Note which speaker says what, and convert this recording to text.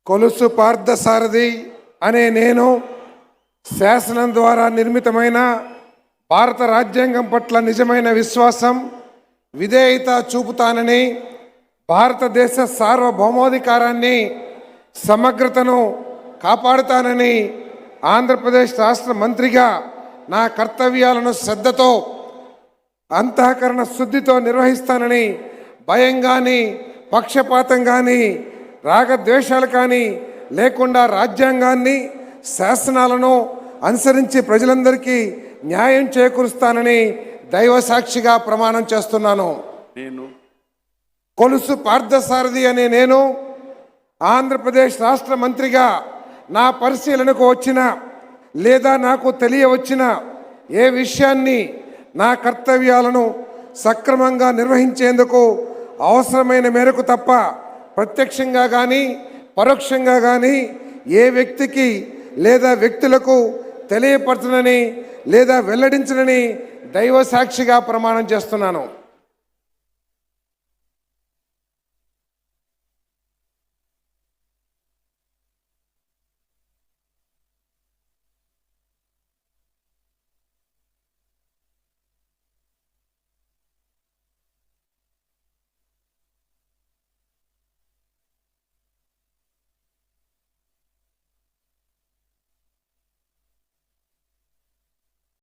Speaker 1: కొలుసు పార్థసారథి అనే నేను శాసనం ద్వారా నిర్మితమైన భారత రాజ్యాంగం పట్ల నిజమైన విశ్వాసం విధేయత చూపుతానని, భారతదేశ సార్వభౌమాధికారాన్ని సమగ్రతను కాపాడుతానని ఆంధ్రప్రదేశ్ రాష్ట్ర మంత్రిగా నా కర్తవ్యాలను శ్రద్ధతో అంతఃకరణ శుద్ధితో నిర్వహిస్తానని, భయం కానీ పక్షపాతం కానీ రాగద్వేషాలు కానీ లేకుండా రాజ్యాంగాన్ని శాసనాలను అనుసరించి ప్రజలందరికీ న్యాయం చేకూరుస్తానని దైవ సాక్షిగా ప్రమాణం చేస్తున్నాను. కొలుసు పార్థసారథి అనే నేను ఆంధ్రప్రదేశ్ రాష్ట్ర మంత్రిగా నా పరిశీలనకు వచ్చిన లేదా నాకు తెలియవచ్చిన ఏ విషయాన్ని నా కర్తవ్యాలను సక్రమంగా నిర్వహించేందుకు అవసరమైన మేరకు తప్ప ప్రత్యక్షంగా కానీ పరోక్షంగా కానీ ఏ వ్యక్తికి లేదా వ్యక్తులకు తెలియపరచనని లేదా వెల్లడించనని దైవ సాక్షిగా ప్రమాణం చేస్తున్నాను.